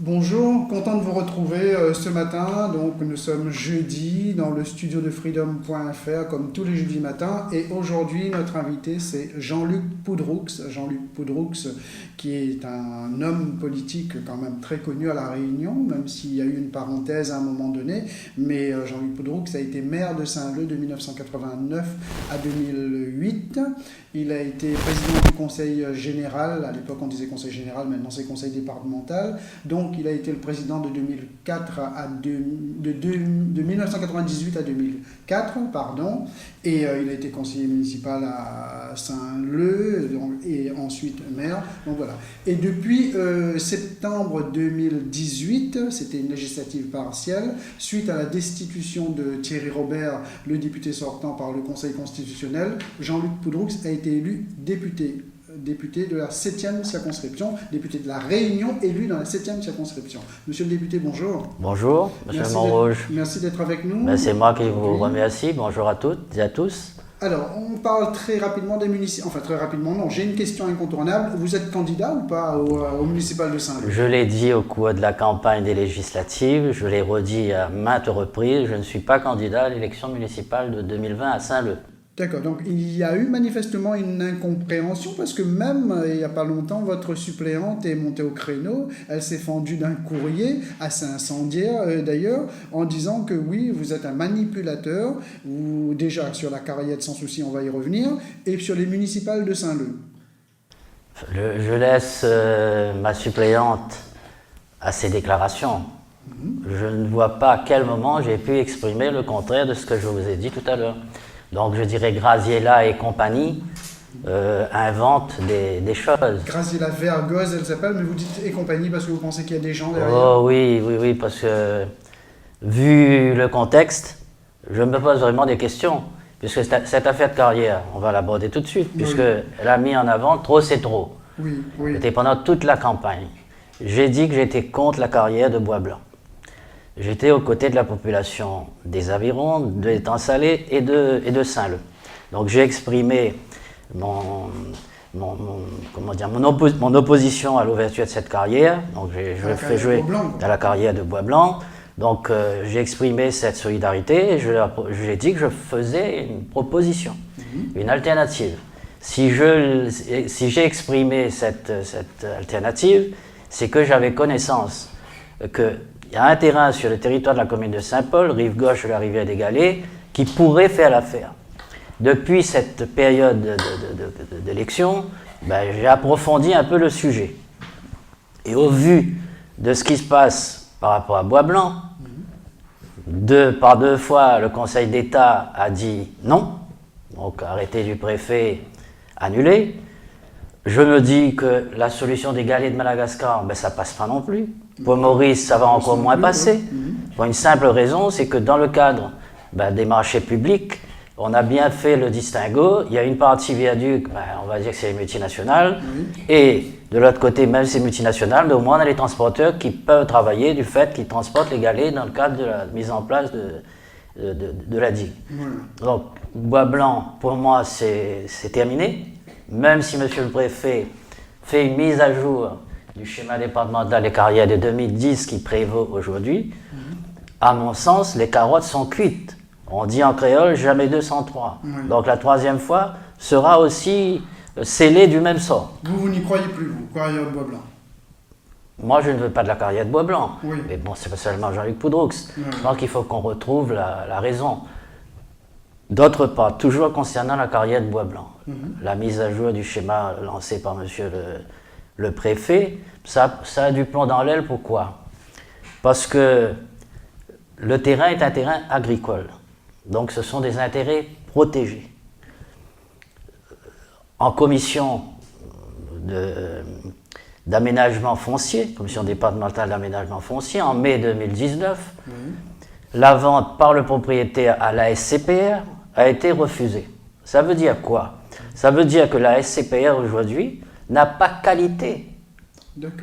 Bonjour, content de vous retrouver ce matin. Donc, nous sommes jeudi dans le studio de freedom.fr comme tous les jeudis matins. Et aujourd'hui, notre invité, c'est Jean-Luc Poudroux. Jean-Luc Poudroux, qui est un homme politique quand même très connu à La Réunion, même s'il y a eu une parenthèse à un moment donné. Mais Jean-Luc Poudroux a été maire de Saint-Leu de 1989 à 2008. Il a été président du conseil général. À l'époque, on disait conseil général, maintenant c'est conseil départemental. Donc, il a été le président de 1998 à 2004, pardon, et il a été conseiller municipal à Saint-Leu, et ensuite maire. Donc voilà. Et depuis septembre 2018, c'était une législative partielle, suite à la destitution de Thierry Robert, le député sortant par le Conseil constitutionnel, Jean-Luc Poudroux a été élu député de la 7e circonscription, député de La Réunion, élu dans la 7e circonscription. Monsieur le député, bonjour. Bonjour, monsieur Montrouge. Merci d'être avec nous. Ben, c'est moi qui vous remercie. Bonjour à toutes et à tous. Alors, on parle très rapidement des municipales. Enfin, très rapidement, non. J'ai une question incontournable. Vous êtes candidat ou pas au municipal de Saint-Leu? Je l'ai dit au cours de la campagne des législatives, je l'ai redit à maintes reprises, je ne suis pas candidat à l'élection municipale de 2020 à Saint-Leu. D'accord, donc il y a eu manifestement une incompréhension parce que même il n'y a pas longtemps, votre suppléante est montée au créneau, elle s'est fendue d'un courrier assez incendiaire d'ailleurs, en disant que oui, vous êtes un manipulateur, ou déjà sur la Carriette sans souci, on va y revenir, et sur les municipales de Saint-Leu. Je laisse ma suppléante à ses déclarations. Je ne vois pas à quel moment j'ai pu exprimer le contraire de ce que je vous ai dit tout à l'heure. Donc je dirais Graziella et compagnie inventent des choses. Graziella Vergoz, elle s'appelle, mais vous dites et compagnie parce que vous pensez qu'il y a des gens derrière? Oh oui, parce que vu le contexte, je me pose vraiment des questions. Puisque cette affaire de carrière, on va l'aborder tout de suite, puisqu'elle a mis en avant trop c'est trop. Oui. C'était pendant toute la campagne. J'ai dit que j'étais contre la carrière de Bois-Blanc. J'étais aux côtés de la population des Avirons, de l'Étang Salé et de Saint-Leu. Donc j'ai exprimé mon opposition à l'ouverture de cette carrière. Donc je fais jouer à la carrière de Bois-Blanc. Donc j'ai exprimé cette solidarité et j'ai dit que je faisais une proposition, une alternative. Si j'ai exprimé cette alternative, c'est que j'avais connaissance qu'il y a un terrain sur le territoire de la commune de Saint-Paul, rive gauche de la rivière des Galets, qui pourrait faire l'affaire. Depuis cette période d'élection, j'ai approfondi un peu le sujet. Et au vu de ce qui se passe par rapport à Bois-Blanc, par deux fois, le Conseil d'État a dit non, donc arrêté du préfet annulé. Je me dis que la solution des galets de Madagascar, ça passe pas non plus. Pour Maurice, ça va encore moins passer. Pour une simple raison, c'est que dans le cadre des marchés publics, on a bien fait le distinguo. Il y a une partie viaduc, on va dire que c'est les multinationales, et de l'autre côté, même ces multinationales, mais au moins on a les transporteurs qui peuvent travailler du fait qu'ils transportent les galets dans le cadre de la mise en place de la digue. Donc, Bois-Blanc, pour moi, c'est terminé. Même si monsieur le préfet fait une mise à jour du schéma départemental des carrières de 2010 qui prévaut aujourd'hui, à mon sens, les carottes sont cuites. On dit en créole jamais 203. Donc la troisième fois sera aussi scellée du même sort. Vous n'y croyez plus, vous, carrière de Bois-Blanc? Moi, je ne veux pas de la carrière de Bois-Blanc. Mais bon, c'est pas seulement Jean-Luc Poudroux. Donc il faut qu'on retrouve la raison. D'autre part, toujours concernant la carrière de Bois-Blanc, la mise à jour du schéma lancé par monsieur le préfet, ça a du plomb dans l'aile. Pourquoi? Parce que le terrain est un terrain agricole. Donc ce sont des intérêts protégés. En commission d'aménagement foncier, commission départementale d'aménagement foncier, en mai 2019, la vente par le propriétaire à la SCPR a été refusée. Ça veut dire quoi? Ça veut dire que la SCPR aujourd'hui n'a pas qualité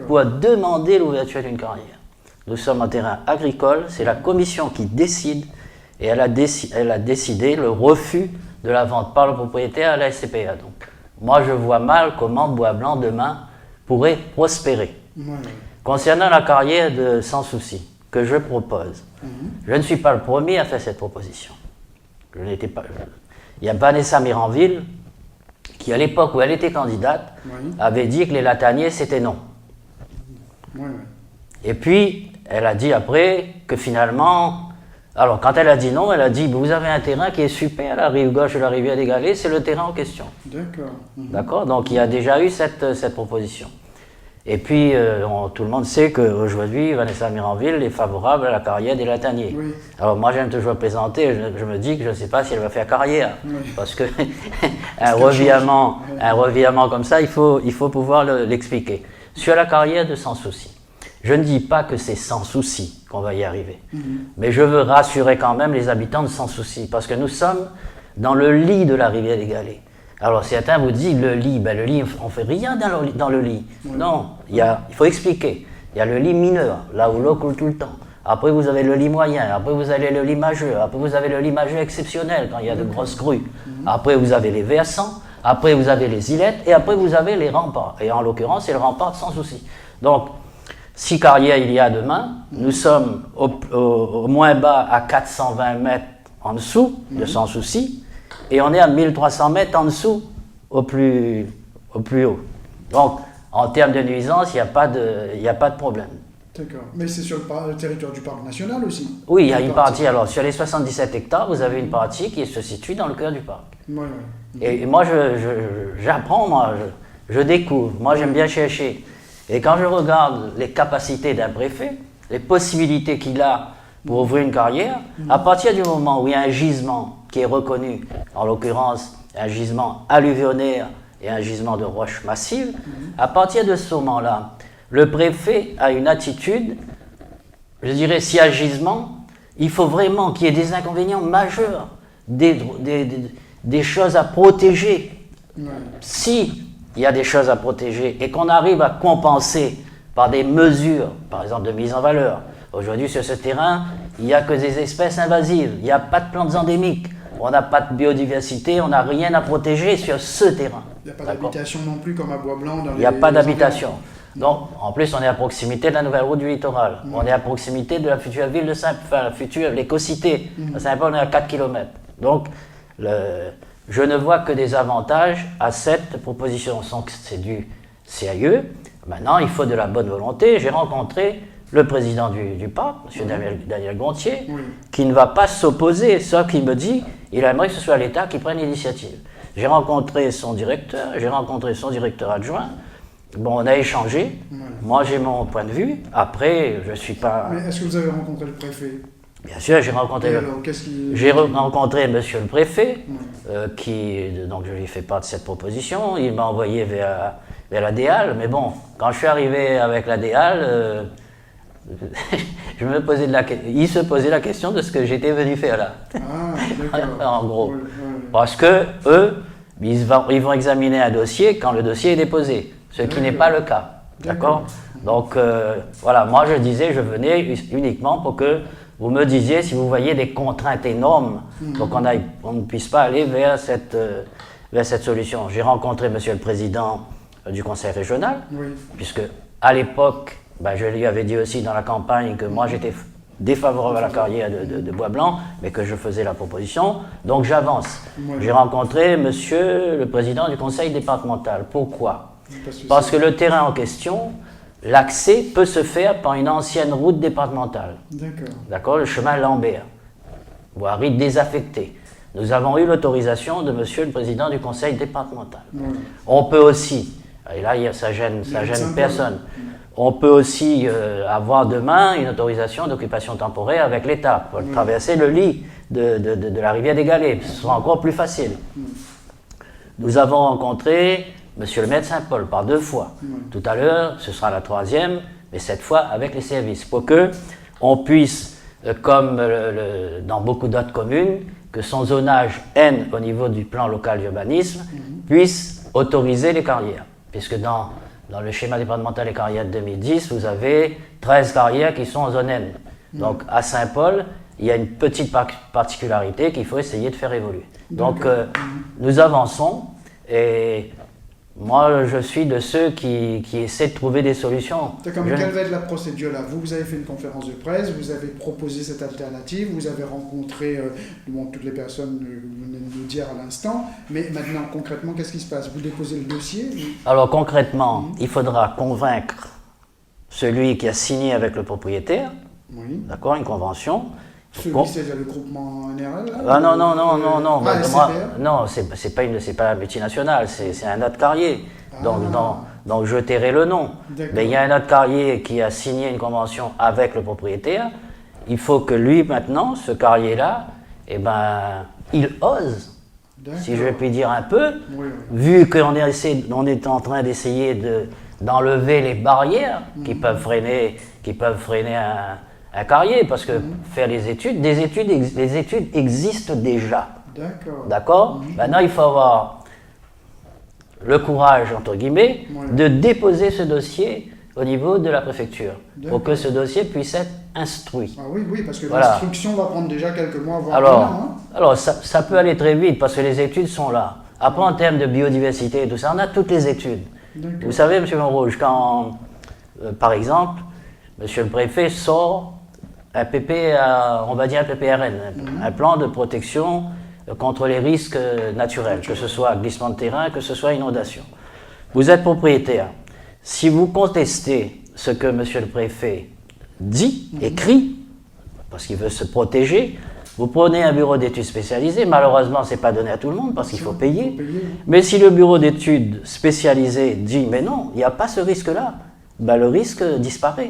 pour demander l'ouverture d'une carrière. Nous sommes en terrain agricole, c'est la commission qui décide et elle a décidé le refus de la vente par le propriétaire à la SCPR. Donc, moi je vois mal comment Bois-Blanc demain pourrait prospérer. Concernant la carrière de Sans Souci, que je propose, je ne suis pas le premier à faire cette proposition. Je n'étais pas. Il y a Vanessa Miranville, qui à l'époque où elle était candidate, avait dit que les lataniers c'était non. Et puis, elle a dit après que finalement, alors quand elle a dit non, elle a dit vous avez un terrain qui est super à la rive gauche de la rivière des Galets, c'est le terrain en question. D'accord. D'accord, donc il y a déjà eu cette proposition. Et puis, tout le monde sait qu'aujourd'hui, Vanessa Miranville est favorable à la carrière des lataniers. Oui. Alors moi, j'aime toujours plaisanter, je me dis que je ne sais pas si elle va faire carrière. Oui. Parce que un revirement comme ça, il faut pouvoir l'expliquer. Sur la carrière de Sans Souci, je ne dis pas que c'est sans souci qu'on va y arriver. Mais je veux rassurer quand même les habitants de Sans Souci, parce que nous sommes dans le lit de la rivière des Galets. Alors certains vous disent le lit, on ne fait rien dans le lit. Oui. Non, il faut expliquer. Il y a le lit mineur, là où l'eau coule tout le temps. Après vous avez le lit moyen, après vous avez le lit majeur, après vous avez le lit majeur exceptionnel quand il y a de grosses crues. Après vous avez les versants, après vous avez les îlettes et après vous avez les remparts. Et en l'occurrence c'est le rempart Sans Souci. Donc si carrière il y a demain, nous sommes au moins bas à 420 mètres en dessous de Sans Souci. Et on est à 1300 mètres en dessous, au plus haut. Donc, en termes de nuisance, il n'y a pas de problème. D'accord. Mais c'est sur le territoire du parc national aussi? Oui, il y a une partie. Alors, sur les 77 hectares, vous avez une partie qui se situe dans le cœur du parc. Oui. Et moi, j'apprends, je découvre. Moi, j'aime bien chercher. Et quand je regarde les capacités d'un préfet, les possibilités qu'il a pour ouvrir une carrière, à partir du moment où il y a un gisement qui est reconnu, en l'occurrence un gisement alluvionnaire et un gisement de roches massives, à partir de ce moment-là, le préfet a une attitude, je dirais, s'il y a gisement, il faut vraiment qu'il y ait des inconvénients majeurs, des choses à protéger. Si il y a des choses à protéger et qu'on arrive à compenser par des mesures, par exemple de mise en valeur. Aujourd'hui, sur ce terrain, il n'y a que des espèces invasives, il n'y a pas de plantes endémiques, on n'a pas de biodiversité, on n'a rien à protéger sur ce terrain. Il n'y a pas d'habitation non plus comme à Bois-Blanc. Il n'y a pas d'habitation. Donc, en plus, on est à proximité de la nouvelle route du littoral. On est à proximité de la future ville de Saint-Paul, l'éco-cité. À Saint-Paul, on est à 4 km. Donc, je ne vois que des avantages à cette proposition. C'est du sérieux. Maintenant, il faut de la bonne volonté. J'ai rencontré le président du parc, M. Daniel Gontier, qui ne va pas s'opposer, sauf qu'il me dit il aimerait que ce soit l'État qui prenne l'initiative. J'ai rencontré son directeur, j'ai rencontré son directeur adjoint. Bon, on a échangé. Moi, j'ai mon point de vue. Après, je ne suis pas... Mais est-ce que vous avez rencontré le préfet? Bien sûr, j'ai rencontré rencontré monsieur le préfet, donc je lui fais part de cette proposition. Il m'a envoyé vers la DEAL, mais bon, quand je suis arrivé avec la DEAL, il se posait la question de ce que j'étais venu faire là. En gros. Parce que eux, ils vont examiner un dossier quand le dossier est déposé, ce qui n'est pas le cas. D'accord. Donc voilà, moi je disais, je venais uniquement pour que vous me disiez si vous voyez des contraintes énormes pour qu'on ne puisse pas aller vers cette solution. J'ai rencontré monsieur le président du conseil régional, puisque à l'époque, je lui avais dit aussi dans la campagne que moi j'étais défavorable à la carrière de Bois-Blanc, mais que je faisais la proposition, donc j'avance. J'ai rencontré monsieur le président du conseil départemental. Pourquoi? Parce que le terrain en question, l'accès peut se faire par une ancienne route départementale. D'accord, le chemin Lambert, voirie désaffectée. Nous avons eu l'autorisation de monsieur le président du conseil départemental. On peut aussi, et là ça gêne personne, on peut aussi avoir demain une autorisation d'occupation temporaire avec l'État pour traverser le lit de la rivière des Galets. Ce sera encore plus facile. Nous avons rencontré monsieur le maire de Saint-Paul par 2 fois. Tout à l'heure, ce sera la 3e, mais cette fois avec les services, pour qu'on puisse, comme dans beaucoup d'autres communes, que son zonage N au niveau du plan local d'urbanisme puisse autoriser les carrières. Puisque dans le schéma départemental des carrières de 2010, vous avez 13 carrières qui sont en zone N. Donc à Saint-Paul, il y a une petite particularité qu'il faut essayer de faire évoluer. Donc nous avançons et Moi, je suis de ceux qui essaient de trouver des solutions. D'accord, mais quelle va être la procédure là? Vous avez fait une conférence de presse, vous avez proposé cette alternative, vous avez rencontré toutes les personnes que vous venez de nous dire à l'instant, mais maintenant, concrètement, qu'est-ce qui se passe? Vous déposez le dossier? Alors, concrètement, il faudra convaincre celui qui a signé avec le propriétaire, d'accord, une convention. Celui, c'est le groupement NRL là, ah non, non, non, non, non. Non, c'est pas la multinationale, c'est un autre carrier. Donc je tairai le nom. Mais il y a un autre carrier qui a signé une convention avec le propriétaire. Il faut que lui, maintenant, ce carrier-là, il ose, si je puis dire un peu, vu qu'on est en train d'essayer d'enlever les barrières qui peuvent freiner un carrier, parce que faire les études existent déjà. D'accord. Maintenant, il faut avoir le courage, entre guillemets, de déposer ce dossier au niveau de la préfecture, pour que ce dossier puisse être instruit. Ah oui, parce que l'instruction va prendre déjà quelques mois, voire un an. Alors ça peut aller très vite, parce que les études sont là. Après, en termes de biodiversité et tout ça, on a toutes les études. Vous savez, M. Monrouge, quand, par exemple, M. le préfet sort un on va dire un PPRN, un plan de protection contre les risques naturels, que ce soit glissement de terrain, que ce soit inondation. Vous êtes propriétaire. Si vous contestez ce que M. le préfet dit, écrit, parce qu'il veut se protéger, vous prenez un bureau d'études spécialisé. Malheureusement, ce n'est pas donné à tout le monde parce qu'il faut payer. Mais si le bureau d'études spécialisé dit « mais non, il n'y a pas ce risque-là », le risque disparaît.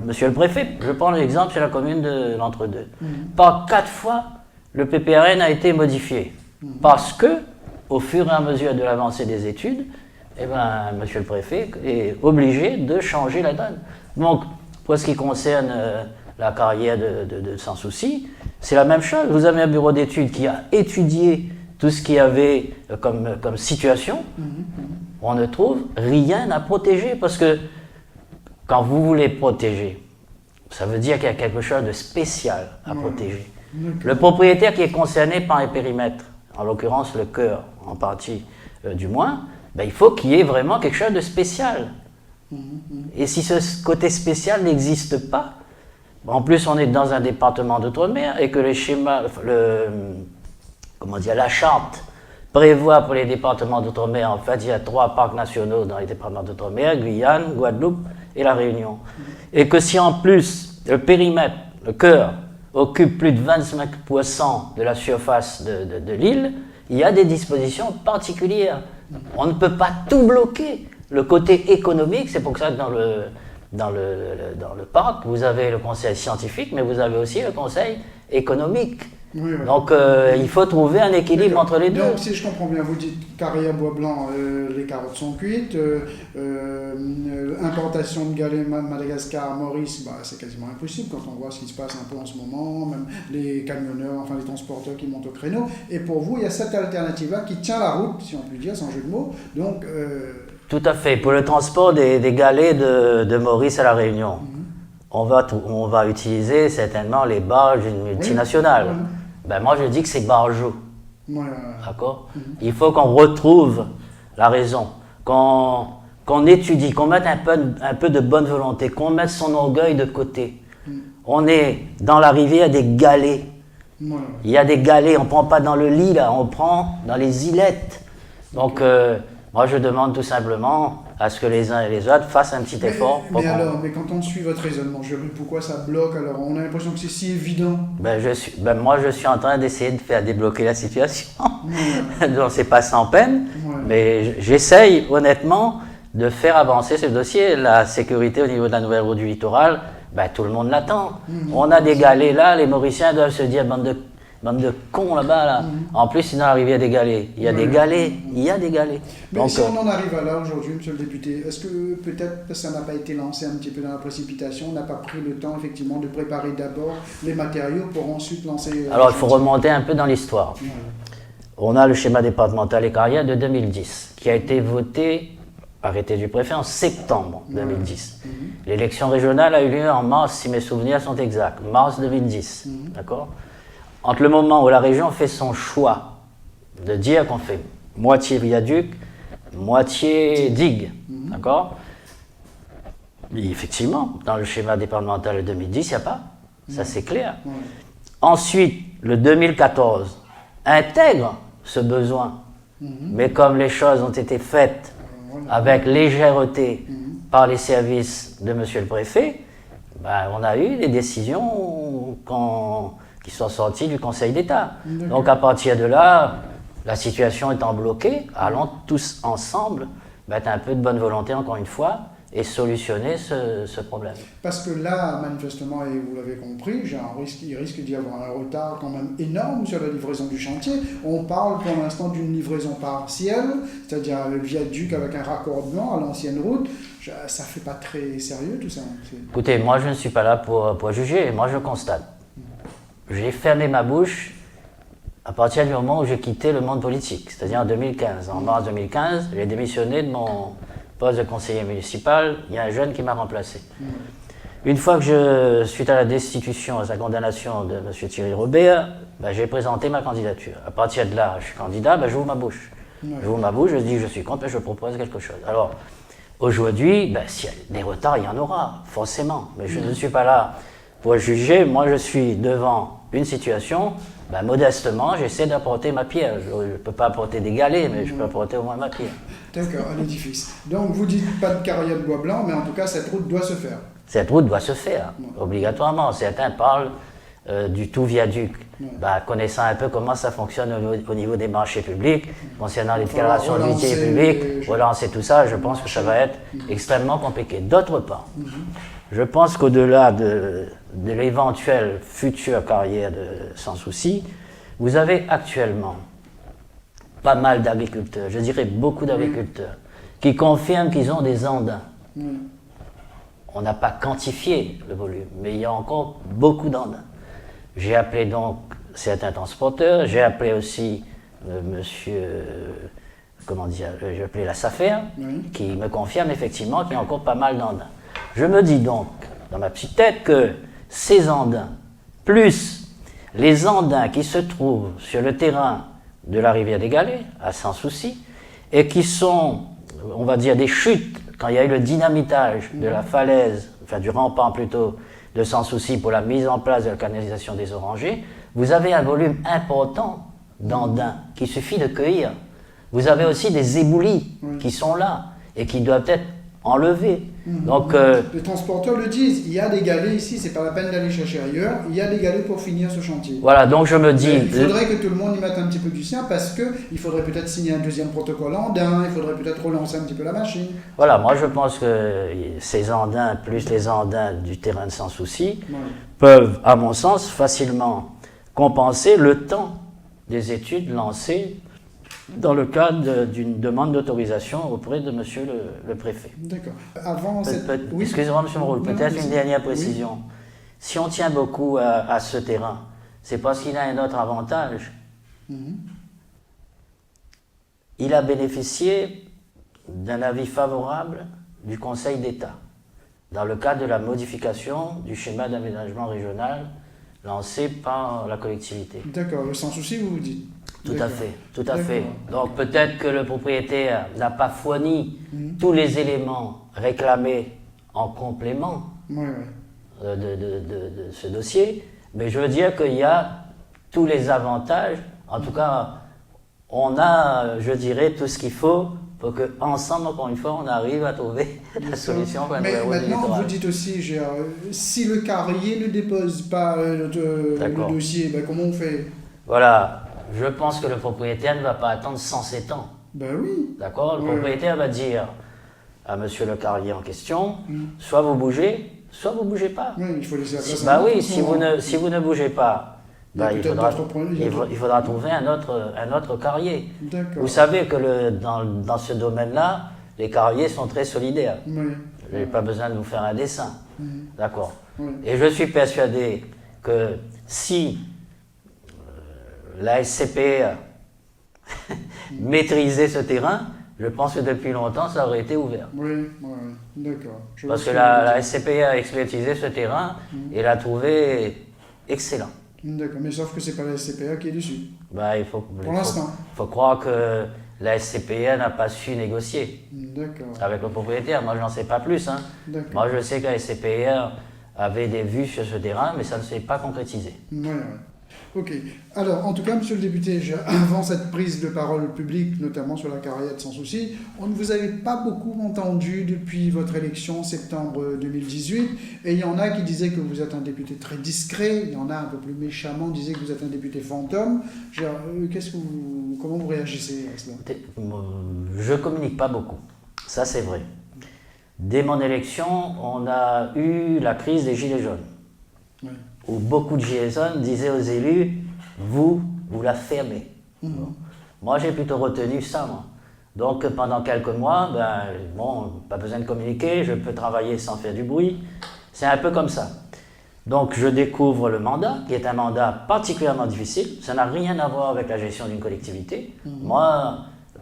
Monsieur le préfet, je prends l'exemple sur la commune de l'Entre-deux. Par 4 fois, le PPRN a été modifié. Parce que, au fur et à mesure de l'avancée des études, monsieur le préfet est obligé de changer la donne. Donc, pour ce qui concerne la carrière de Sans Souci, c'est la même chose. Vous avez un bureau d'études qui a étudié tout ce qu'il y avait comme situation. On ne trouve rien à protéger, parce que quand vous voulez protéger, ça veut dire qu'il y a quelque chose de spécial à protéger. Le propriétaire qui est concerné par un périmètre, en l'occurrence le cœur en partie du moins, il faut qu'il y ait vraiment quelque chose de spécial. Et si ce côté spécial n'existe pas, en plus on est dans un département d'outre-mer et que les schémas, la charte prévoit pour les départements d'outre-mer, en fait il y a 3 parcs nationaux dans les départements d'outre-mer, Guyane, Guadeloupe et La Réunion. Et que si en plus le périmètre, le cœur, occupe plus de 25% de la surface de l'île, il y a des dispositions particulières. On ne peut pas tout bloquer. Le côté économique, c'est pour ça que dans le parc, vous avez le conseil scientifique, mais vous avez aussi le conseil économique. Donc il faut trouver un équilibre entre les deux. Donc si je comprends bien, vous dites carrière bois blanc, les carottes sont cuites, importation de galets Madagascar, Maurice, c'est quasiment impossible quand on voit ce qui se passe un peu en ce moment, même les camionneurs, les transporteurs qui montent au créneau. Et pour vous, il y a cette alternative-là qui tient la route, si on peut dire, sans jeu de mots. Donc, tout à fait. Pour le transport des galets de Maurice à La Réunion, on va utiliser certainement les barges d'une multinationale. Moi, je dis que c'est barjot. D'accord. Il faut qu'on retrouve la raison, qu'on étudie, qu'on mette un peu de bonne volonté, qu'on mette son orgueil de côté. On est dans la rivière des galets. Il y a des galets, on ne prend pas dans le lit, là, on prend dans les îlettes. Donc, moi, je demande tout simplement à ce que les uns et les autres fassent un petit effort. Mais quand on suit votre raisonnement, pourquoi ça bloque? Alors, on a l'impression que c'est si évident. Moi, je suis en train d'essayer de faire débloquer la situation. Donc, c'est pas sans peine, mais j'essaye honnêtement de faire avancer ce dossier. La sécurité au niveau de la nouvelle route du littoral, tout le monde l'attend. On a des galets là, les Mauriciens doivent se dire bande de cons là-bas. Là. En plus, c'est dans la rivière des galets. Il y a des galets. Mais donc, si on en arrive à là aujourd'hui, monsieur le député, est-ce que peut-être ça n'a pas été lancé un petit peu dans la précipitation? On n'a pas pris le temps, effectivement, de préparer d'abord les matériaux pour ensuite lancer... Alors, il faut remonter un peu dans l'histoire. On a le schéma départemental et carrières de 2010, qui a été voté, arrêté du préfet, en septembre 2010. L'élection régionale a eu lieu en mars, si mes souvenirs sont exacts, mars 2010. D'accord? Entre le moment où la région fait son choix de dire qu'on fait moitié viaduc, moitié digue. D'accord? Effectivement, dans le schéma départemental de 2010, il n'y a pas. Ça, c'est clair. Ensuite, le 2014 intègre ce besoin. Mais comme les choses ont été faites avec légèreté par les services de monsieur le préfet, ben, on a eu des décisions qui sont sorties du Conseil d'État. Donc à partir de là, la situation étant bloquée, allons tous ensemble mettre un peu de bonne volonté, encore une fois, et solutionner ce problème. Parce que là, manifestement, et vous l'avez compris, il risque d'y avoir un retard quand même énorme sur la livraison du chantier. On parle pour l'instant d'une livraison partielle, c'est-à-dire le viaduc avec un raccordement à l'ancienne route. Ça ne fait pas très sérieux tout ça. Écoutez, moi je ne suis pas là pour juger, moi je constate. J'ai fermé ma bouche à partir du moment où j'ai quitté le monde politique, c'est-à-dire en 2015. En mars 2015, j'ai démissionné de mon poste de conseiller municipal, il y a un jeune qui m'a remplacé. Une fois que suite à la destitution, à sa condamnation de M. Thierry Robert, ben, j'ai présenté ma candidature. À partir de là, je suis candidat, ben, j'ouvre ma bouche. J'ouvre ma bouche, je dis je suis contre et je propose quelque chose. Alors, aujourd'hui, ben, s'il y a des retards, il y en aura, forcément. Mais je ne suis pas là pour juger. Moi, je suis devant une situation, ben, modestement, j'essaie d'apporter ma pierre. Je ne peux pas apporter des galets, mais je peux apporter au moins ma pierre. D'accord, un édifice. Donc, vous dites pas de carrière de bois blanc, mais en tout cas, cette route doit se faire. Cette route doit se faire, obligatoirement. Certains parlent du tout viaduc. Bah, connaissant un peu comment ça fonctionne au niveau des marchés publics, concernant les déclarations d'utilité publique, relancer tout ça, je pense que ça va être extrêmement compliqué. D'autre part, je pense qu'au-delà de l'éventuelle future carrière de Sans Souci, vous avez actuellement pas mal d'agriculteurs, je dirais beaucoup d'agriculteurs, qui confirment qu'ils ont des andins. On n'a pas quantifié le volume, mais il y a encore beaucoup d'andins. J'ai appelé donc certains transporteurs, j'ai appelé aussi j'ai appelé la SAFER, qui me confirme effectivement qu'il y a encore pas mal d'andins. Je me dis donc, dans ma petite tête, que ces andins, plus les andins qui se trouvent sur le terrain de la rivière des Galets, à Sans Souci, et qui sont, on va dire, des chutes, quand il y a eu le dynamitage de la falaise, enfin du rempart plutôt, de Sans Souci pour la mise en place de la canalisation des Orangers, vous avez un volume important d'andins qu'il suffit de cueillir. Vous avez aussi des éboulis qui sont là et qui doivent être enlevés. Donc, les transporteurs le disent, il y a des galets ici, c'est pas la peine d'aller chercher ailleurs, il y a des galets pour finir ce chantier. Voilà, donc je me dis... Il faudrait que tout le monde y mette un petit peu du sien parce qu'il faudrait peut-être signer un deuxième protocole andin, il faudrait peut-être relancer un petit peu la machine. Voilà, moi je pense que ces andins, plus les andins du terrain de Sans Souci, peuvent, à mon sens, facilement compenser le temps des études lancées dans le cadre d'une demande d'autorisation auprès de monsieur le préfet. D'accord. Avant Excusez-moi, monsieur Moreau, peut-être une dernière précision. Si on tient beaucoup à ce terrain, c'est parce qu'il a un autre avantage. Il a bénéficié d'un avis favorable du Conseil d'État dans le cadre de la modification du schéma d'aménagement régional lancé par la collectivité. D'accord, Sans Souci, vous dites. Tout à fait, tout à fait. Donc peut-être que le propriétaire n'a pas fourni tous les éléments réclamés en complément de ce dossier, mais je veux dire qu'il y a tous les avantages. En tout cas, on a, je dirais, tout ce qu'il faut pour qu'ensemble, encore une fois, on arrive à trouver la solution. Mais maintenant, vous dites aussi, si le carrier ne dépose pas le dossier, ben, comment on fait? Voilà. Je pense que le propriétaire ne va pas attendre 107 ans. Ben oui. D'accord? Le propriétaire va dire à monsieur le carrier en question, soit vous bougez, soit vous ne bougez pas. Oui, il faut laisser la place à oui, si vous ne bougez pas, il faudra trouver un autre carrier. Vous savez que dans ce domaine-là, les carriers sont très solidaires. Je n'ai pas besoin de vous faire un dessin. D'accord? Et je suis persuadé que si la SCPE maîtrisait ce terrain, je pense que depuis longtemps, ça aurait été ouvert. Oui, d'accord. Parce que la SCPE a expertisé ce terrain et l'a trouvé excellent. D'accord, mais sauf que ce n'est pas la SCPE qui est dessus. Pour l'instant. Il faut croire que la SCPI n'a pas su négocier avec le propriétaire. Moi, je n'en sais pas plus. Hein. Moi, je sais que la SCPI avait des vues sur ce terrain, mais ça ne s'est pas concrétisé. Ouais. Ok. Alors, en tout cas, monsieur le député, avant cette prise de parole publique, notamment sur la carrière Sans Souci, on ne vous avait pas beaucoup entendu depuis votre élection septembre 2018. Et il y en a qui disaient que vous êtes un député très discret. Il y en a un peu plus méchamment qui disaient que vous êtes un député fantôme. Comment vous réagissez à cela? Je ne communique pas beaucoup. Ça, c'est vrai. Dès mon élection, on a eu la crise des Gilets jaunes. Oui. Où beaucoup de Gilets jaunes disaient aux élus, vous la fermez. Bon. Moi, j'ai plutôt retenu ça, moi. Donc, pendant quelques mois, pas besoin de communiquer, je peux travailler sans faire du bruit. C'est un peu comme ça. Donc, je découvre le mandat, qui est un mandat particulièrement difficile. Ça n'a rien à voir avec la gestion d'une collectivité. Moi,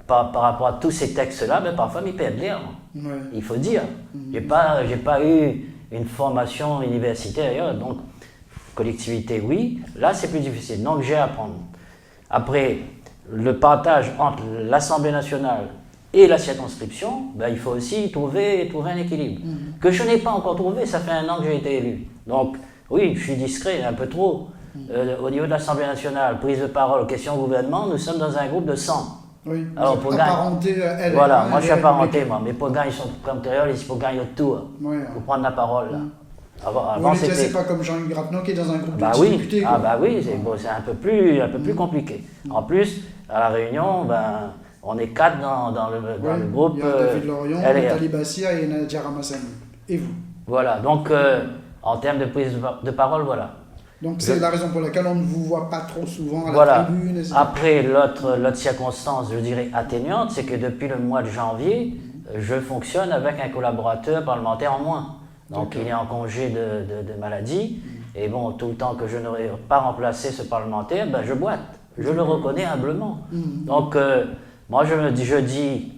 par rapport à tous ces textes-là, parfois, ils perdent l'air. Il faut dire. J'ai pas eu une formation universitaire ailleurs, donc collectivité, oui. Là, c'est plus difficile. Donc, j'ai à apprendre. Après, le partage entre l'Assemblée nationale et la circonscription, il faut aussi trouver un équilibre. Que je n'ai pas encore trouvé, ça fait 1 an que j'ai été élu. Donc, oui, je suis discret, un peu trop. Au niveau de l'Assemblée nationale, prise de parole, question gouvernement, nous sommes dans un groupe de 100. Oui, alors, pour apparenté, voilà, moi je suis apparenté, moi. Mes pogas, ils sont comme intérieurs, les pogas, ils autour. Pour prendre la parole, là. Avant, c'est pas comme Jean-Luc Rapneau qui est dans un groupe de députés. C'est un peu plus compliqué. En plus, à La Réunion, on est 4 dans le groupe. Il y a David Lorion, Nathalie Bassia et Nadia Ramassani. Et vous? Voilà, donc en termes de prise de parole, voilà. Donc c'est la raison pour laquelle on ne vous voit pas trop souvent à la tribune. Après, l'autre circonstance, je dirais atténuante, c'est que depuis le mois de janvier, je fonctionne avec un collaborateur parlementaire en moins. Donc il est en congé de maladie, et tout le temps que je n'aurai pas remplacé ce parlementaire, je boite. Je le reconnais humblement. Donc moi je dis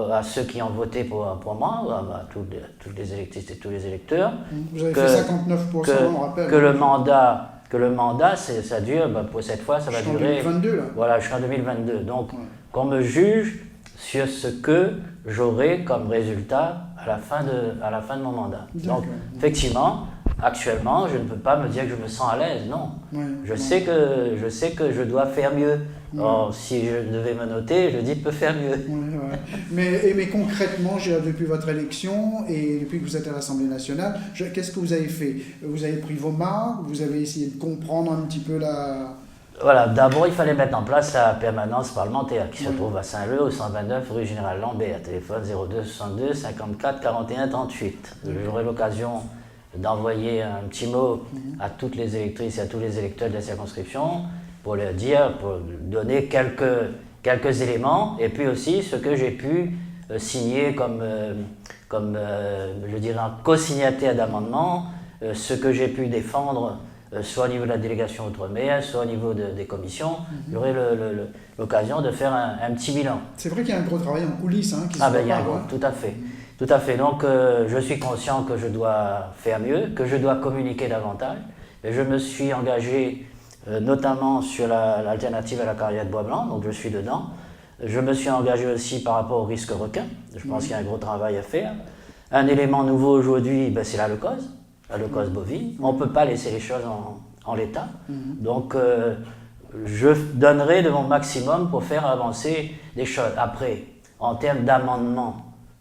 à ceux qui ont voté pour moi, à toutes les électrices et tous les électeurs, vous avez fait 59%, on rappelle. Que le mandat, ça dure, pour cette fois, ça va durer. Jusqu'en 2022, là. Voilà, jusqu'en 2022. Donc, qu'on me juge sur ce que j'aurai comme résultat à la fin de mon mandat. Donc, effectivement, actuellement, je ne peux pas me dire que je me sens à l'aise, non. Je sais que je dois faire mieux. Alors, si je devais me noter, je dis peut faire mieux. Mais concrètement, depuis votre élection et depuis que vous êtes à l'Assemblée nationale, qu'est-ce que vous avez fait? Vous avez pris vos marques, vous avez essayé de comprendre un petit peu la... Voilà, d'abord il fallait mettre en place la permanence parlementaire qui se trouve à Saint-Leu, au 129 rue Général Lambert, téléphone 02 62 54 41 38. J'aurai l'occasion d'envoyer un petit mot à toutes les électrices et à tous les électeurs de la circonscription pour leur dire, pour donner quelques éléments, et puis aussi ce que j'ai pu signer comme je dirais, un co-signataire d'amendement, ce que j'ai pu défendre, soit au niveau de la délégation Outre-mer, soit au niveau des commissions. J'aurai l'occasion de faire un petit bilan. C'est vrai qu'il y a un gros travail en coulisses. Tout à fait. Tout à fait. Donc, je suis conscient que je dois faire mieux, que je dois communiquer davantage. Et je me suis engagé notamment sur l'alternative à la carrière de Bois-Blanc, donc je suis dedans. Je me suis engagé aussi par rapport au risque requin. Je pense qu'il y a un gros travail à faire. Un élément nouveau aujourd'hui, c'est la leucose bovine. On ne peut pas laisser les choses en l'état. Donc, je donnerai de mon maximum pour faire avancer les choses. Après, en termes d'amendement,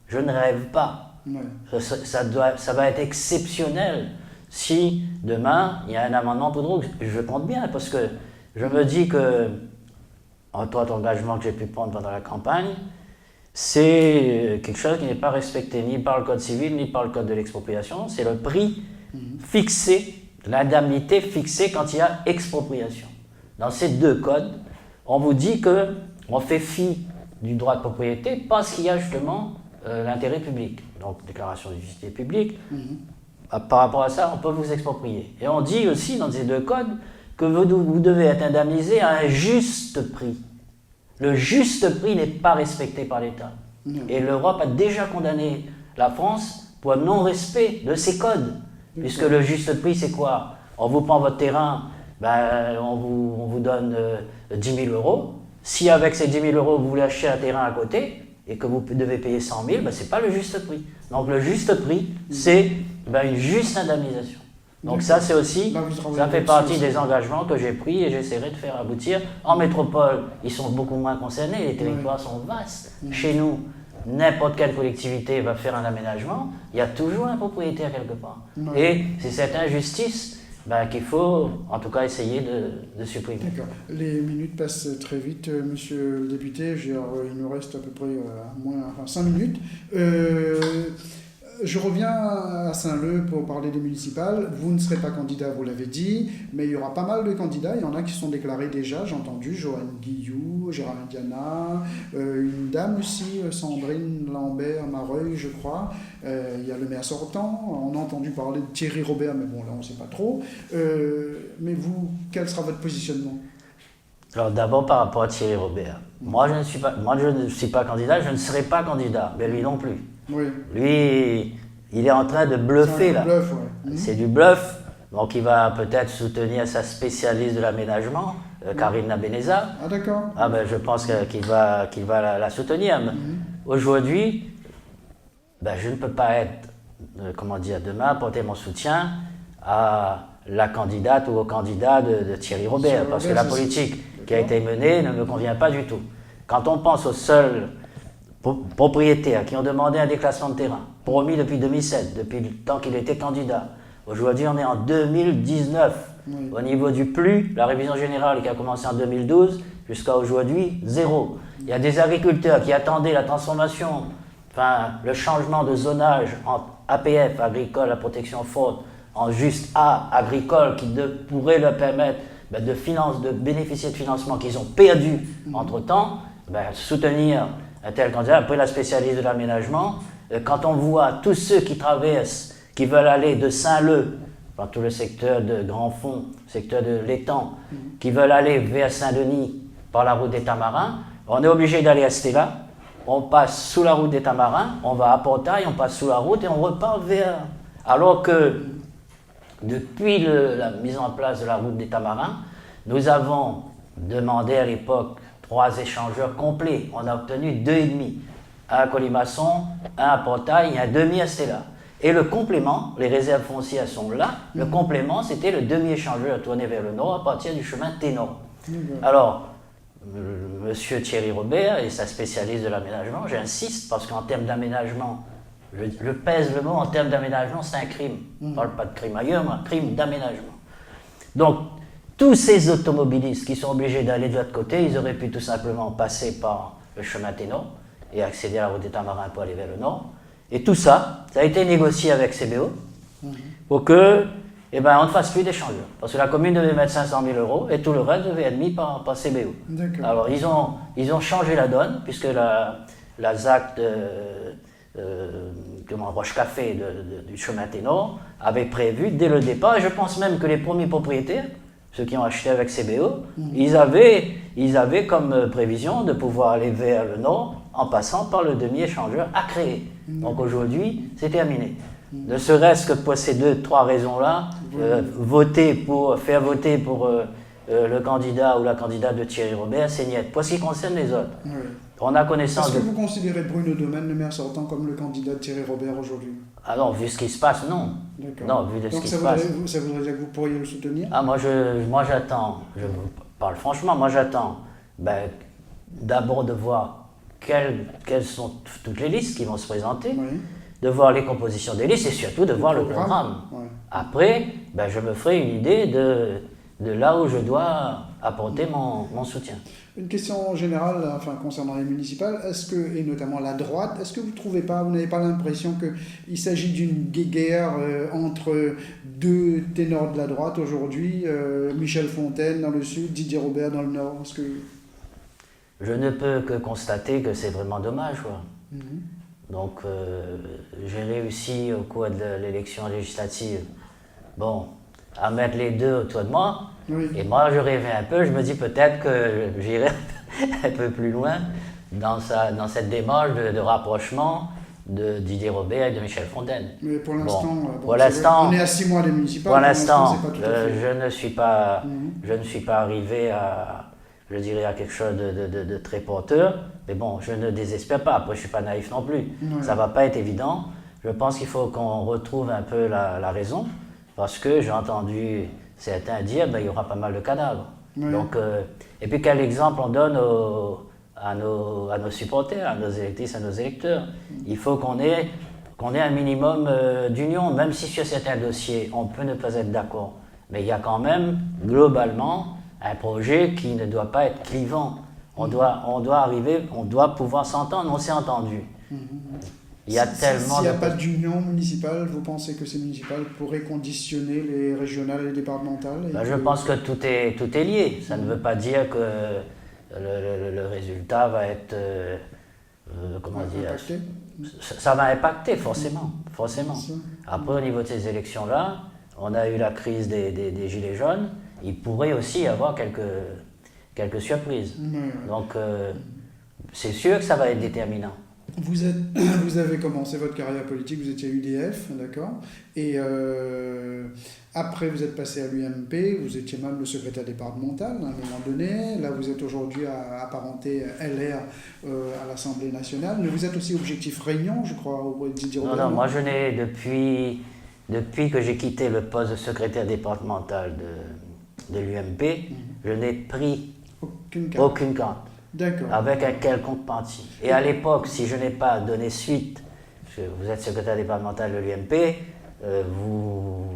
je ne rêve pas. Ça va être exceptionnel si demain il y a un amendement pour drogue. Je compte bien parce que je me dis que, entre autres engagements que j'ai pu prendre pendant la campagne, c'est quelque chose qui n'est pas respecté ni par le code civil ni par le code de l'expropriation. C'est le prix fixé, l'indemnité fixée quand il y a expropriation. Dans ces deux codes, on vous dit qu'on fait fi du droit de propriété parce qu'il y a justement l'intérêt public, donc déclaration d'utilité publique. Par rapport à ça, on peut vous exproprier. Et on dit aussi dans ces deux codes que vous devez être indemnisé à un juste prix. Le juste prix n'est pas respecté par l'État. Et l'Europe a déjà condamné la France pour un non-respect de ces codes. Puisque le juste prix, c'est quoi? On vous prend votre terrain, on vous donne 10 000 euros. Si avec ces 10 000 euros, vous voulez acheter un terrain à côté et que vous devez payer 100 000, ben, ce n'est pas le juste prix. Donc le juste prix, c'est une juste indemnisation. Donc ça, c'est aussi, ça fait partie des engagements que j'ai pris et j'essaierai de faire aboutir. En métropole, ils sont beaucoup moins concernés, les territoires sont vastes. Chez nous, n'importe quelle collectivité va faire un aménagement, il y a toujours un propriétaire quelque part. Et c'est cette injustice qu'il faut, en tout cas, essayer de supprimer. D'accord. Les minutes passent très vite, monsieur le député. Il nous reste à peu près 5 minutes. Je reviens à Saint-Leu pour parler des municipales. Vous ne serez pas candidat, vous l'avez dit, mais il y aura pas mal de candidats. Il y en a qui sont déclarés déjà, j'ai entendu, Joanne Guillou, Gérard Indiana, une dame aussi, Sandrine Lambert-Mareuil, je crois. Il y a le maire sortant. On a entendu parler de Thierry Robert, mais bon, là, on ne sait pas trop. Mais vous, quel sera votre positionnement ? Alors d'abord par rapport à Thierry Robert. Moi je ne suis pas candidat, je ne serai pas candidat, mais lui non plus. Oui. Lui, il est en train de bluffer là. Bluff, ouais. C'est du bluff. Donc il va peut-être soutenir sa spécialiste de l'aménagement, Karine Labeneza. Ah d'accord. Ah ben je pense qu'il va la soutenir. Aujourd'hui, je ne peux pas être, demain apporter mon soutien à la candidate ou au candidat de Thierry Robert, parce que la politique qui a été menée ne me convient pas du tout. Quand on pense aux seuls propriétaires qui ont demandé un déclassement de terrain, promis depuis 2007, depuis le temps qu'il était candidat. Aujourd'hui, on est en 2019. Au niveau du PLU, la révision générale qui a commencé en 2012, jusqu'à aujourd'hui, 0. Il y a des agriculteurs qui attendaient la transformation, le changement de zonage en APF, agricole, la protection forte, en juste A, agricole, qui pourrait leur permettre de bénéficier de financements qu'ils ont perdus entre-temps, soutenir un tel candidat. Après, la spécialiste de l'aménagement, quand on voit tous ceux qui traversent, qui veulent aller de Saint-Leu, dans tout le secteur de Grand Fond, secteur de l'Étang, qui veulent aller vers Saint-Denis par la route des Tamarins, on est obligé d'aller à Stella, on passe sous la route des Tamarins, on va à Portail, on passe sous la route et on repart vers... Alors que depuis la mise en place de la route des Tamarins, nous avons demandé à l'époque 3 échangeurs complets. On a obtenu 2,5. Un à Colimaçon, un à Portail et un demi à Stella. Et le complément, les réserves foncières sont là, le complément c'était le demi-échangeur tourné vers le nord à partir du chemin Ténor. Alors, monsieur Thierry Robert et sa spécialiste de l'aménagement, j'insiste parce qu'en termes d'aménagement, je pèse le mot, en termes d'aménagement c'est un crime. Je ne parle pas de crime ailleurs, mais un crime d'aménagement. Donc, tous ces automobilistes qui sont obligés d'aller de l'autre côté, ils auraient pu tout simplement passer par le chemin Ténor et accéder à la route des Tamarins pour aller vers le nord. Et tout ça, ça a été négocié avec CBO pour que, on ne fasse plus d'échangeurs. Parce que la commune devait mettre 500 000 € et tout le reste devait être mis par CBO. Alors ils ont changé la donne, puisque la ZAC Roche-Café du chemin Ténor avait prévu dès le départ, et je pense même que les premiers propriétaires, ceux qui ont acheté avec CBO, ils avaient comme prévision de pouvoir aller vers le nord en passant par le demi-échangeur à créer. Donc aujourd'hui, c'est terminé. Ne serait-ce que pour ces 2-3 raisons-là, faire voter pour le candidat ou la candidate de Thierry Robert, c'est niet. Pour ce qui concerne les autres, on a connaissance Est-ce que vous considérez Bruno Domaine, le maire sortant, comme le candidat de Thierry Robert aujourd'hui? Ah non, vu ce qui se passe, non. Non, vu ce qui se passe. Ça voudrait dire que vous pourriez le soutenir? Ah, moi j'attends, je vous parle franchement, moi j'attends d'abord de voir quelles sont toutes les listes qui vont se présenter, de voir les compositions des listes et surtout de voir le programme. Après, je me ferai une idée de là où je dois apporter mon soutien. Une question générale, concernant les municipales, et notamment la droite, est-ce que vous n'avez pas l'impression qu'il s'agit d'une guerre entre 2 ténors de la droite aujourd'hui, Michel Fontaine dans le sud, Didier Robert dans le nord? Je ne peux que constater que c'est vraiment dommage. Donc, j'ai réussi au cours de l'élection législative, à mettre les deux autour de moi. Et moi, je rêvais un peu, je me dis peut-être que j'irai un peu plus loin dans cette démarche de rapprochement de Didier Robert et de Michel Fontaine. Mais pour l'instant, on est à 6 mois des municipales. Pour l'instant, je ne suis pas arrivé à... je dirais, à quelque chose de très porteur. Mais bon, je ne désespère pas. Après, je ne suis pas naïf non plus. Ça ne va pas être évident. Je pense qu'il faut qu'on retrouve un peu la raison, parce que j'ai entendu certains dire qu'il y aura pas mal de cadavres. Donc, et puis quel exemple on donne à nos supporters, à nos électrices, à nos électeurs. Il faut qu'on ait un minimum d'union, même si sur certains dossiers on peut ne pas être d'accord. Mais il y a quand même, globalement, un projet qui ne doit pas être clivant. On doit pouvoir s'entendre, on s'est entendu. Il y a tellement S'il n'y a pas d'union municipale, vous pensez que ces municipales pourraient conditionner les régionales et les départementales Je pense que tout est lié. Ça ne veut pas dire que le résultat va être... impacté. Ça va impacter, forcément. Après, au niveau de ces élections-là, on a eu la crise des Gilets jaunes. Il pourrait aussi y avoir quelques surprises. Donc, c'est sûr que ça va être déterminant. Vous avez commencé votre carrière politique, vous étiez à UDF, d'accord, et après vous êtes passé à l'UMP, vous étiez même le secrétaire départemental à un moment donné, là vous êtes aujourd'hui apparenté LR à l'Assemblée nationale, mais vous êtes aussi Objectif Réunion, je crois, au Didier Robert. Non, moi je n'ai, depuis que j'ai quitté le poste de secrétaire départemental de l'UMP, je n'ai pris aucune carte. Avec un quelconque parti. Et à l'époque, si je n'ai pas donné suite, parce que vous êtes secrétaire départemental de l'UMP, vous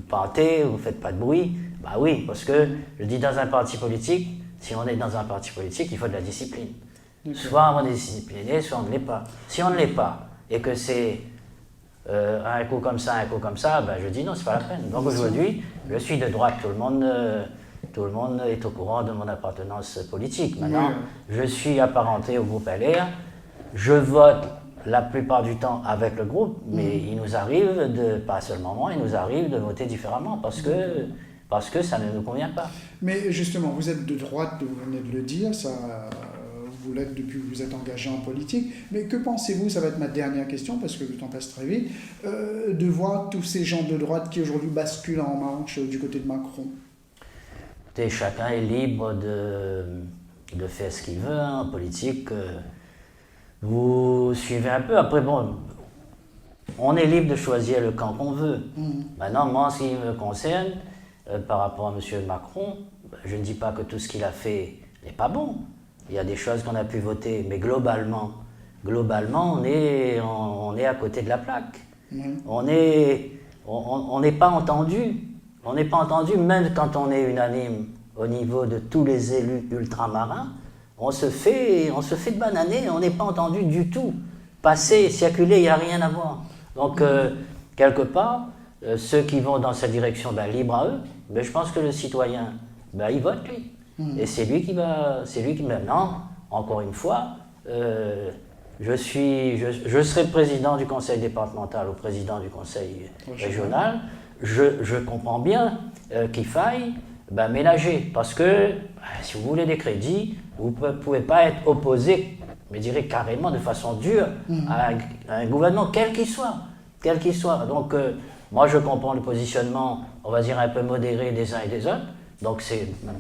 partez, vous ne faites pas de bruit, bah oui, parce que je dis dans un parti politique, si on est dans un parti politique, il faut de la discipline. Soit on est discipliné, soit on ne l'est pas. Si on ne l'est pas, et que c'est un coup comme ça, ben je dis non, c'est pas la peine. Donc aujourd'hui, je suis de droite, tout le monde est au courant de mon appartenance politique. Maintenant, je suis apparenté au groupe LR. Je vote la plupart du temps avec le groupe, mais il nous arrive pas seulement moi, il nous arrive de voter différemment parce que ça ne nous convient pas. Mais justement, vous êtes de droite, vous venez de le dire, vous l'êtes depuis que vous êtes engagé en politique, mais que pensez-vous, ça va être ma dernière question parce que le temps passe très vite, de voir tous ces gens de droite qui aujourd'hui basculent en marche du côté de Macron? Chacun est libre de faire ce qu'il veut en politique. Vous suivez un peu. Après, bon, on est libre de choisir le camp qu'on veut. Maintenant, moi, en ce qui me concerne, par rapport à M. Macron, je ne dis pas que tout ce qu'il a fait n'est pas bon. Il y a des choses qu'on a pu voter, mais globalement, on est à côté de la plaque. On n'est pas entendu. On n'est pas entendu, même quand on est unanime au niveau de tous les élus ultramarins, on se fait de bananer, on n'est pas entendu du tout. Passer, circuler, il n'y a rien à voir. Donc, quelque part, ceux qui vont dans cette direction, libre à eux, mais je pense que le citoyen, il vote lui. Et c'est lui qui maintenant, encore une fois, je serai président du conseil départemental ou président du conseil régional. Je comprends bien qu'il faille ménager, parce que si vous voulez des crédits, vous ne pouvez pas être opposé, mais je dirais carrément de façon dure, à un gouvernement, quel qu'il soit. Donc, moi je comprends le positionnement, on va dire un peu modéré des uns et des autres. Donc,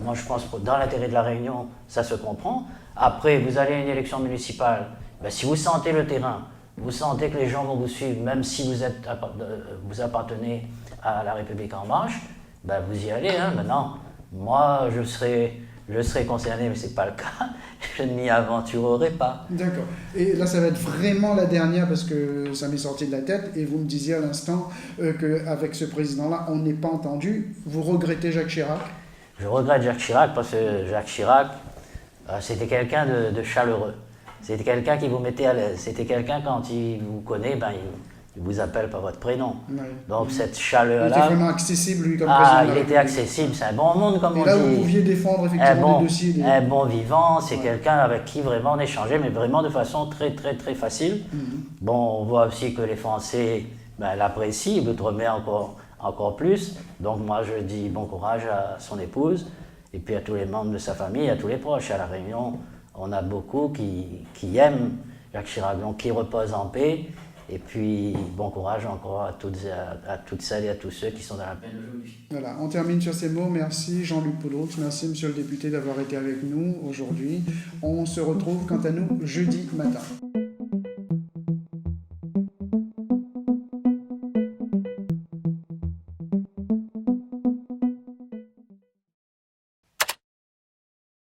moi je pense que dans l'intérêt de la Réunion, ça se comprend. Après, vous allez à une élection municipale, si vous sentez le terrain, vous sentez que les gens vont vous suivre, même si vous appartenez à la République en marche, vous y allez. Maintenant, moi, je serai concerné, mais ce n'est pas le cas. Je ne m'y aventurerai pas. D'accord. Et là, ça va être vraiment la dernière parce que ça m'est sorti de la tête. Et vous me disiez à l'instant qu'avec ce président-là, on n'est pas entendu. Vous regrettez Jacques Chirac? Je regrette Jacques Chirac parce que Jacques Chirac, c'était quelqu'un de chaleureux. C'était quelqu'un qui vous mettait à l'aise. C'était quelqu'un, quand il vous connaît, il vous appelle par votre prénom. Donc cette chaleur-là... Il était vraiment accessible, lui, comme président de la il était accessible, c'est un bon monde, comme on dit. Et là, vous pouviez défendre effectivement les dossiers. Un bon vivant, c'est quelqu'un avec qui vraiment on échangeait, mais vraiment de façon très, très, très facile. Bon, on voit aussi que les Français l'apprécient, l'outre-mer encore plus. Donc moi, je dis bon courage à son épouse, et puis à tous les membres de sa famille, à tous les proches. À La Réunion, on a beaucoup qui aiment Jacques Chirac, donc qui repose en paix. Et puis, bon courage encore à toutes celles et à tous ceux qui sont dans la peine aujourd'hui. Voilà, on termine sur ces mots. Merci Jean-Luc Poudroux, merci Monsieur le député d'avoir été avec nous aujourd'hui. On se retrouve quant à nous jeudi matin.